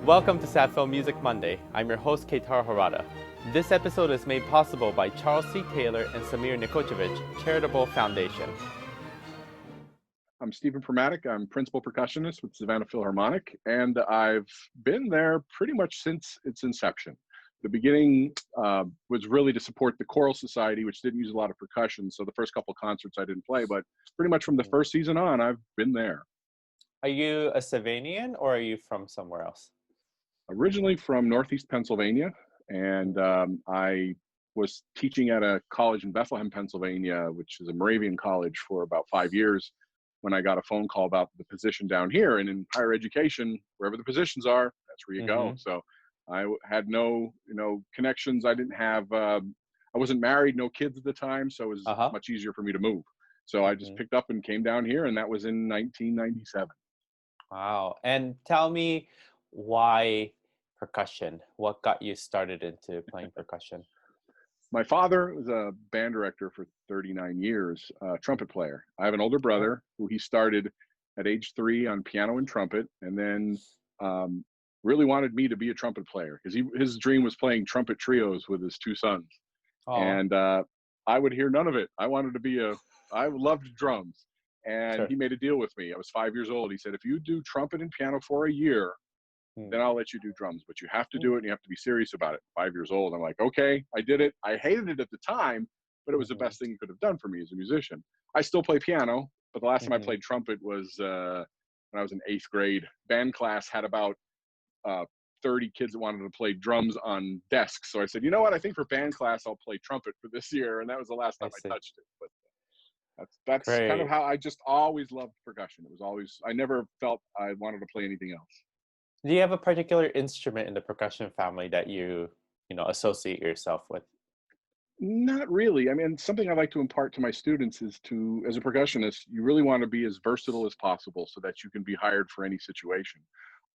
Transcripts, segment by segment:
Welcome to Sad Film Music Monday. I'm your host, Keitaro Harada. This episode is made possible by Charles C. Taylor and Samir Nikochevich Charitable Foundation. I'm Stephen Primatic. I'm principal percussionist with Savannah Philharmonic, and I've been there pretty much since its inception. The beginning was really to support the choral society, which didn't use a lot of percussion, so the first couple of concerts I didn't play, but pretty much from the first season on, I've been there. Are you a Savanian or are you from somewhere else? Originally from Northeast Pennsylvania, and I was teaching at a college in Bethlehem, Pennsylvania, which is a Moravian college, for about 5 years, when I got a phone call about the position down here. And in higher education, wherever the positions are, that's where you go. So I had no, connections. I didn't have, I wasn't married, no kids at the time, so it was much easier for me to move. So I just picked up and came down here, and that was in 1997. Wow. And tell me, why percussion? What got you started into playing percussion? My father was a band director for 39 years, trumpet player. I have an older brother who he started at age 3 on piano and trumpet, and then really wanted me to be a trumpet player because his dream was playing trumpet trios with his 2 sons. And I would hear none of it. I loved drums. And he made a deal with me. I was 5 years old. He said, if you do trumpet and piano for a year, then I'll let you do drums, but you have to do it and you have to be serious about it. 5 years old. I'm like, okay, I did it. I hated it at the time, but it was the best thing you could have done for me as a musician. I still play piano, but the last time I played trumpet was when I was in 8th grade. Band class had about 30 kids that wanted to play drums on desks. So I said, you know what? I think for band class, I'll play trumpet for this year. And that was the last time I touched it. But that's kind of how I just always loved percussion. It was always, I never felt I wanted to play anything else. Do you have a particular instrument in the percussion family that you associate yourself with? Not really. I mean, something I like to impart to my students is as a percussionist, you really want to be as versatile as possible so that you can be hired for any situation.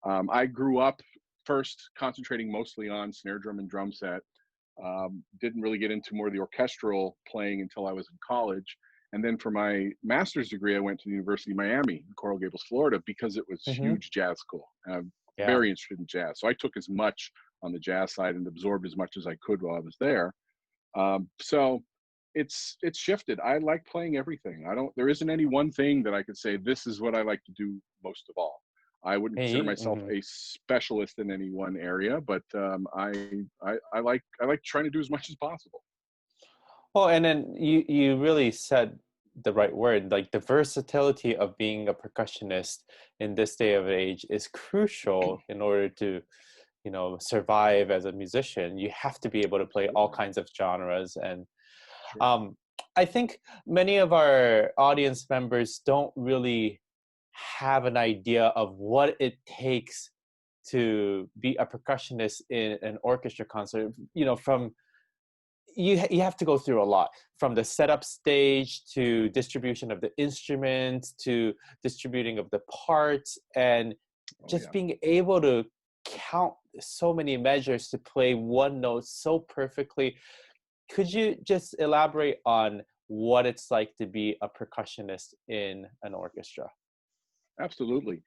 I grew up first concentrating mostly on snare drum and drum set. Didn't really get into more of the orchestral playing until I was in college. And then for my master's degree, I went to the University of Miami in Coral Gables, Florida, because it was huge jazz school. Very interested in jazz. So I took as much on the jazz side and absorbed as much as I could while I was there. So it's shifted. I like playing everything. there isn't any one thing that I could say, this is what I like to do most of all. I wouldn't consider myself a specialist in any one area, but I like trying to do as much as possible. Well, and then you really said the right word. Like, the versatility of being a percussionist in this day of age is crucial in order to, survive as a musician. You have to be able to play all kinds of genres. And I think many of our audience members don't really have an idea of what it takes to be a percussionist in an orchestra concert. You have to go through a lot, from the setup stage to distribution of the instruments to distributing of the parts, and just being able to count so many measures to play one note so perfectly. Could you just elaborate on what it's like to be a percussionist in an orchestra? Absolutely.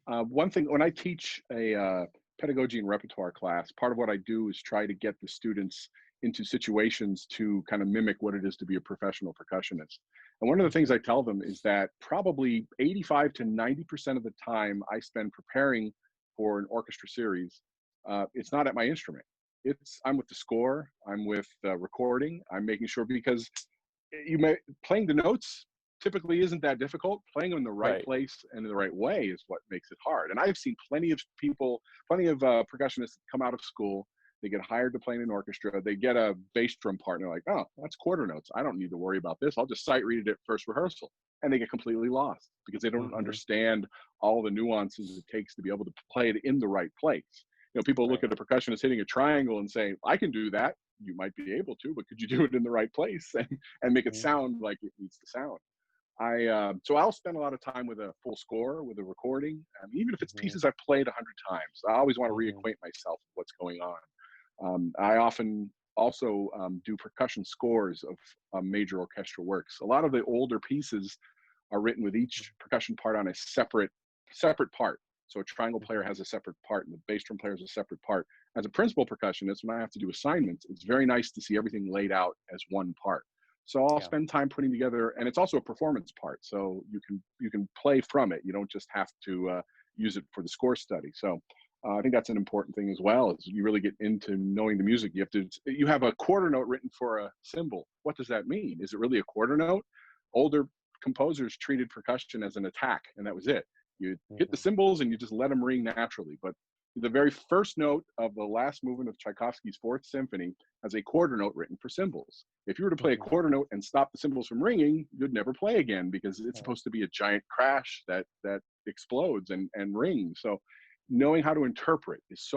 One thing, when I teach a pedagogy and repertoire class, part of what I do is try to get the students into situations to kind of mimic what it is to be a professional percussionist. And one of the things I tell them is that probably 85 to 90% of the time I spend preparing for an orchestra series, it's not at my instrument. I'm with the score, I'm with recording, I'm making sure, because playing the notes typically isn't that difficult. Playing them in the right place and in the right way is what makes it hard. And I've seen plenty of percussionists come out of school. They get hired to play in an orchestra. They get a bass drum partner, like, oh, that's quarter notes. I don't need to worry about this. I'll just sight read it at first rehearsal. And they get completely lost because they don't understand all the nuances it takes to be able to play it in the right place. People look at a percussionist hitting a triangle and say, I can do that. You might be able to, but could you do it in the right place and make it sound like it needs to sound? So I'll spend a lot of time with a full score, with a recording, even if it's pieces I've played 100 times. I always want to reacquaint myself with what's going on. I often also do percussion scores of major orchestral works. A lot of the older pieces are written with each percussion part on a separate part. So a triangle player has a separate part and the bass drum player has a separate part. As a principal percussionist, when I have to do assignments, it's very nice to see everything laid out as one part. So I'll Yeah. spend time putting together, and it's also a performance part. So you can play from it. You don't just have to use it for the score study. So I think that's an important thing as well. Is you really get into knowing the music. You have a quarter note written for a cymbal. What does that mean? Is it really a quarter note? Older composers treated percussion as an attack, and that was it. You hit the Hmm. cymbals and you just let them ring naturally. But the very first note of the last movement of Tchaikovsky's Fourth Symphony has a quarter note written for cymbals. If you were to play a Hmm. quarter note and stop the cymbals from ringing, you'd never play again because it's Right. supposed to be a giant crash that explodes and rings. So knowing how to interpret is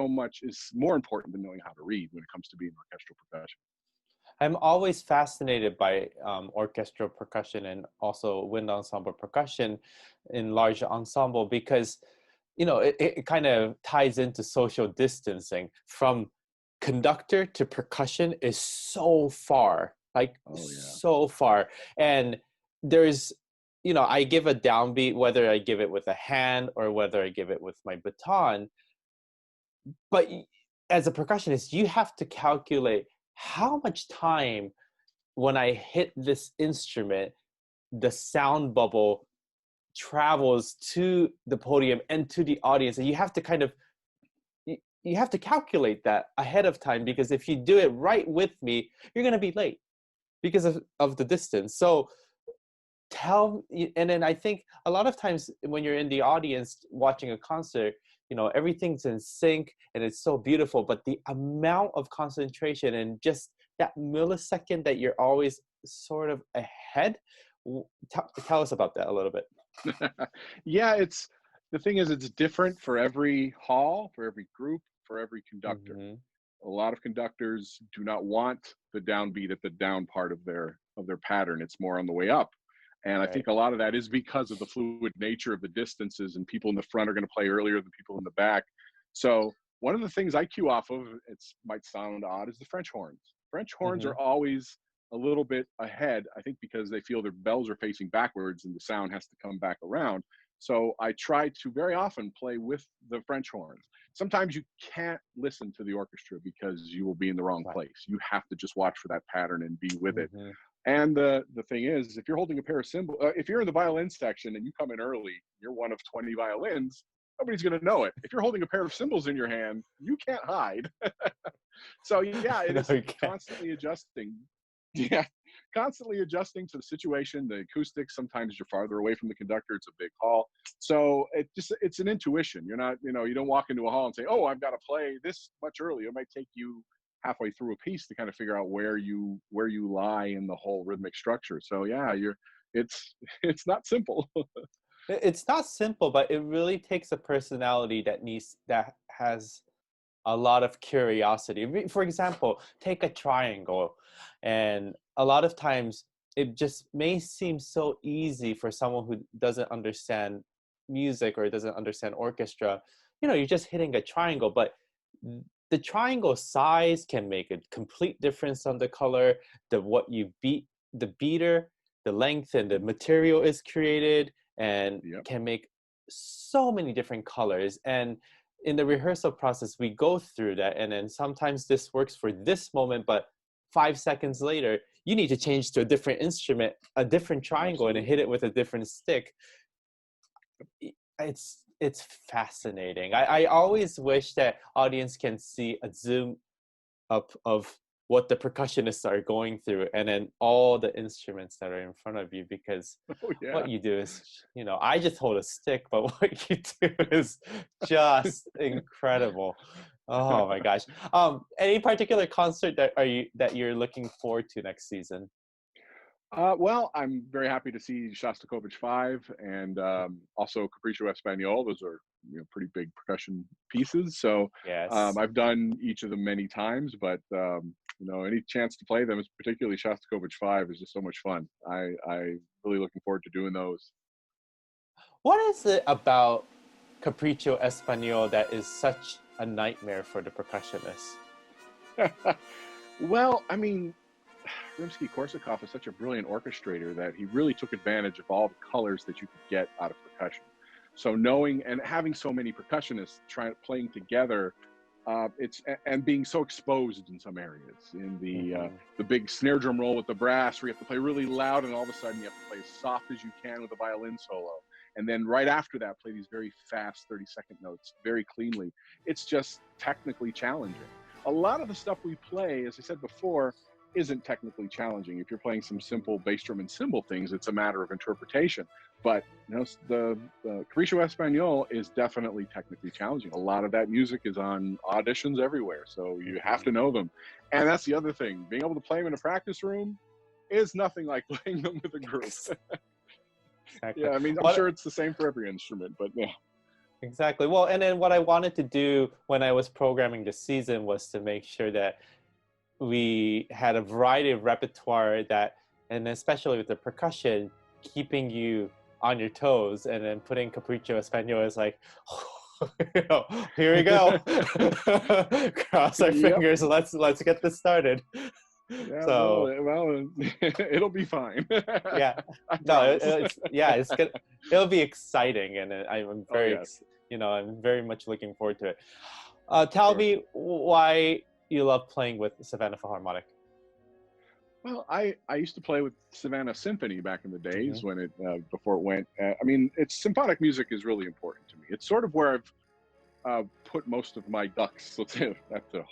more important than knowing how to read when it comes to being orchestral percussion. I'm always fascinated by orchestral percussion and also wind ensemble percussion in large ensemble because, it kind of ties into social distancing. From conductor to percussion is so far, like Oh yeah. so far. And there's, I give a downbeat, whether I give it with a hand or whether I give it with my baton. But as a percussionist, you have to calculate how much time when I hit this instrument, the sound bubble travels to the podium and to the audience. And you have to you have to calculate that ahead of time, because if you do it right with me, you're going to be late because of the distance. So and then I think a lot of times when you're in the audience watching a concert, everything's in sync and it's so beautiful, but the amount of concentration and just that millisecond that you're always sort of ahead. Tell us about that a little bit. Yeah, the thing is it's different for every hall, for every group, for every conductor. Hmm. A lot of conductors do not want the downbeat at the down part of their pattern. It's more on the way up. And I Right. think a lot of that is because of the fluid nature of the distances, and people in the front are going to play earlier than people in the back. So one of the things I cue off of, it might sound odd, is the French horns. French horns Hmm. are always a little bit ahead, I think, because they feel their bells are facing backwards and the sound has to come back around. So I try to very often play with the French horns. Sometimes you can't listen to the orchestra because you will be in the wrong Right. place. You have to just watch for that pattern and be with it. Hmm. And the thing is, if you're holding a pair of cymbals, if you're in the violin section and you come in early, you're one of 20 violins. Nobody's going to know it. If you're holding a pair of cymbals in your hand, you can't hide. So yeah, it No, is you can't. constantly adjusting. Yeah, constantly adjusting to the situation, the acoustics. Sometimes you're farther away from the conductor. It's a big hall, so it's an intuition. You're not, you don't walk into a hall and say, "Oh, I've got to play this much early." It might take you halfway through a piece to kind of figure out where you lie in the whole rhythmic structure. So yeah, it's it's not simple. It's not simple, but it really takes a personality that has a lot of curiosity. For example, take a triangle, and a lot of times it just may seem so easy for someone who doesn't understand music or doesn't understand orchestra. You're just hitting a triangle, but the triangle size can make a complete difference on the color. What you beat, the beater, the length, and the material is created and Yep. can make so many different colors. And in the rehearsal process, we go through that, and then sometimes this works for this moment, but 5 seconds later you need to change to a different instrument, a different triangle, and hit Absolutely. it with a different stick. It's fascinating. I always wish that audience can see a zoom up of what the percussionists are going through, and then all the instruments that are in front of you, because Oh yeah. what you do is, I just hold a stick, but what you do is just incredible. Oh my gosh. Any particular concert that you're looking forward to next season? Well, I'm very happy to see Shostakovich 5 and also Capriccio Espagnol. Those are pretty big percussion pieces. So Yes. I've done each of them many times, but any chance to play them, particularly Shostakovich 5, is just so much fun. I really looking forward to doing those. What is it about Capriccio Espagnol that is such a nightmare for the percussionist? Well, I mean, Rimsky-Korsakov is such a brilliant orchestrator that he really took advantage of all the colors that you could get out of percussion. So knowing and having so many percussionists playing together, and being so exposed in some areas, in the big snare drum roll with the brass, where you have to play really loud, and all of a sudden you have to play as soft as you can with a violin solo, and then right after that play these very fast 30-second notes very cleanly. It's just technically challenging. A lot of the stuff we play, as I said before, isn't technically challenging. If you're playing some simple bass drum and cymbal things, it's a matter of interpretation. But the Capricho Español is definitely technically challenging. A lot of that music is on auditions everywhere, so you have to know them. And that's the other thing. Being able to play them in a practice room is nothing like playing them with a group. Exactly. Yeah, I mean, I'm sure it's the same for every instrument, but yeah. Exactly. Well, and then what I wanted to do when I was programming this season was to make sure that we had a variety of repertoire that, and especially with the percussion, keeping you on your toes, and then putting Capricho Español is like, here we go. Cross our fingers. Let's get this started. Yeah, so well, it'll be fine. Yeah, no, it's good. It'll be exciting, and I'm very, I'm very much looking forward to it. Tell me why you love playing with Savannah Philharmonic. Well, I used to play with Savannah Symphony back in the days when it before it went. I mean, symphonic music is really important to me. It's sort of where I've put most of my ducks. That's a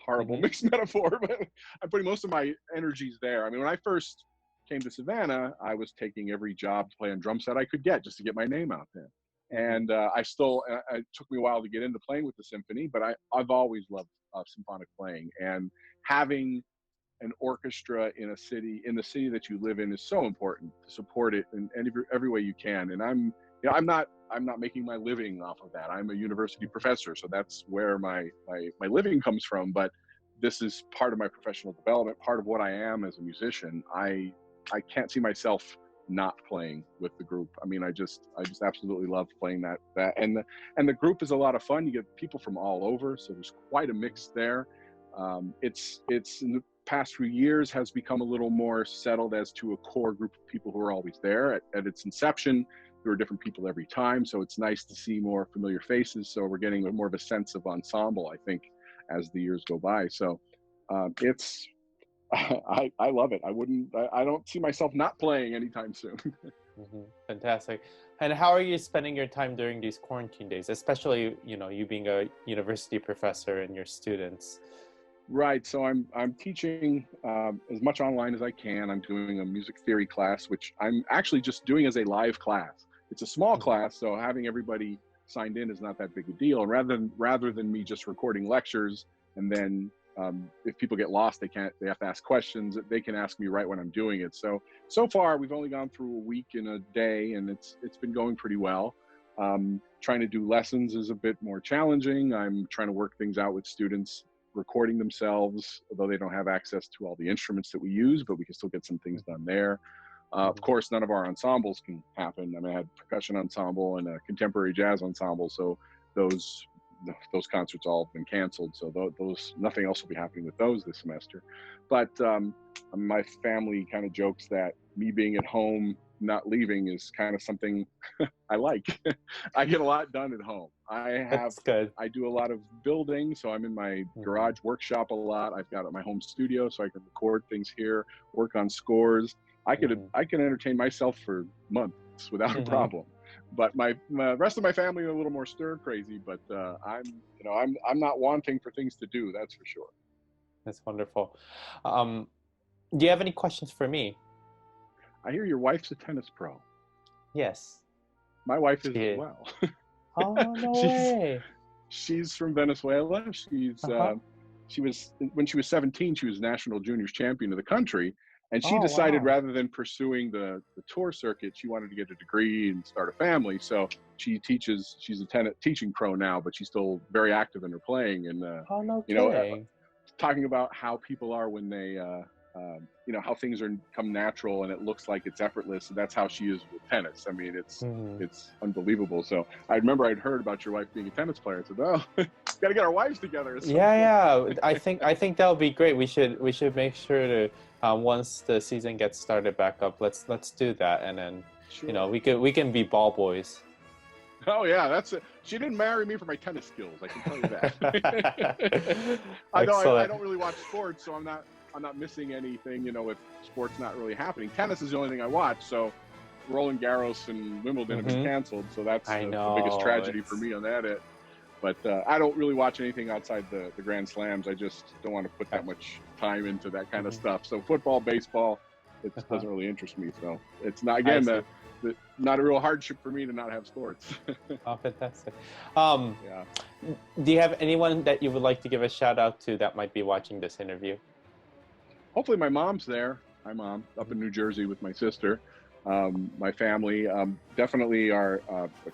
horrible mixed metaphor, but I'm putting most of my energies there. I mean, when I first came to Savannah, I was taking every job to play on drum set I could get just to get my name out there. And it took me a while to get into playing with the symphony, but I've always loved symphonic playing, and having an orchestra in the city that you live in is so important to support it in every way you can. And I'm not making my living off of that. I'm a university professor, so that's where my living comes from. But this is part of my professional development, part of what I am as a musician. I can't see myself not playing with the group. I mean, I just absolutely love playing that. And the group is a lot of fun. You get people from all over, so there's quite a mix there. It's in the past few years has become a little more settled as to a core group of people who are always there. At its inception, there were different people every time, so it's nice to see more familiar faces. So we're getting more of a sense of ensemble, I think, as the years go by. So it's I love it. I don't see myself not playing anytime soon. Fantastic. And how are you spending your time during these quarantine days, especially you being a university professor and your students? Right. So I'm teaching as much online as I can. I'm doing a music theory class, which I'm actually just doing as a live class. It's a small class, so having everybody signed in is not that big a deal. And rather than me just recording lectures, and then if people get lost, they have to ask questions. They can ask me right when I'm doing it. So far we've only gone through a week and a day, and it's been going pretty well. Trying to do lessons is a bit more challenging. I'm trying to work things out with students recording themselves, although they don't have access to all the instruments that we use, but we can still get some things done there. Of course, none of our ensembles can happen. I mean, I had a percussion ensemble and a contemporary jazz ensemble, so those concerts all have been canceled. So those nothing else will be happening with those this semester. But my family kind of jokes that me being at home, not leaving, is kind of something I like. I get a lot done at home. That's good. I do a lot of building, so I'm in my garage workshop a lot. I've got my home studio, so I can record things here, work on scores. I can entertain myself for months without a problem. But my rest of my family are a little more stir crazy. But I'm not wanting for things to do. That's for sure. That's wonderful. Do you have any questions for me? I hear your wife's a tennis pro. Yes. My wife is as well. Oh, no way. She's from Venezuela. She was, when she was 17, she was national juniors champion of the country. And she decided rather than pursuing the tour circuit, she wanted to get a degree and start a family. So she's a teaching pro now, but she's still very active in her playing. And, talking about how people are when they, how things come natural and it looks like it's effortless. And that's how she is with tennis. I mean, it's unbelievable. So I remember I'd heard about your wife being a tennis player. I said, got to get our wives together. Yeah. I think that would be great. We should make sure to once the season gets started back up, let's do that, and then we can be ball boys. Oh yeah, that's it. She didn't marry me for my tennis skills. I can tell you that. I Excellent. don't really watch sports, so I'm not missing anything. With sports not really happening. Tennis is the only thing I watch. So Roland Garros and Wimbledon have been Hmm. canceled, so that's I the biggest know. tragedy for me on that. But I don't really watch anything outside the Grand Slams. I just don't want to put that Gotcha. much time into that kind of Hmm. stuff. So football, baseball, it Uh-huh. doesn't really interest me. So it's not I again see. not a real hardship for me to not have sports. Oh, fantastic. Um, Yeah. do you have anyone that you would like to give a shout out to that might be watching this interview? Hopefully my mom's there. My mom up Mhm. in New Jersey with my sister. My family, definitely our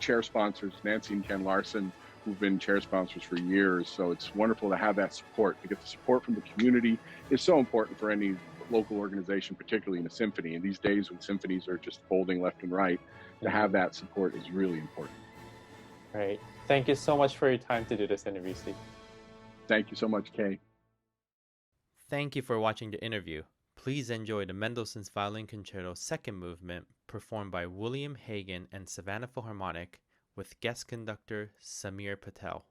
chair sponsors, Nancy and Ken Larson, who've been chair sponsors for years. So it's wonderful to have that support. To get the support from the community is so important for any local organization, particularly in a symphony. And these days when symphonies are just folding left and right, to have Mhm. that support is really important. Right. Thank you so much for your time to do this interview, Steve. Thank you so much, Kay. Thank you for watching the interview. Please enjoy the Mendelssohn's Violin Concerto Second Movement performed by William Hagen and Savannah Philharmonic with guest conductor Samir Patel.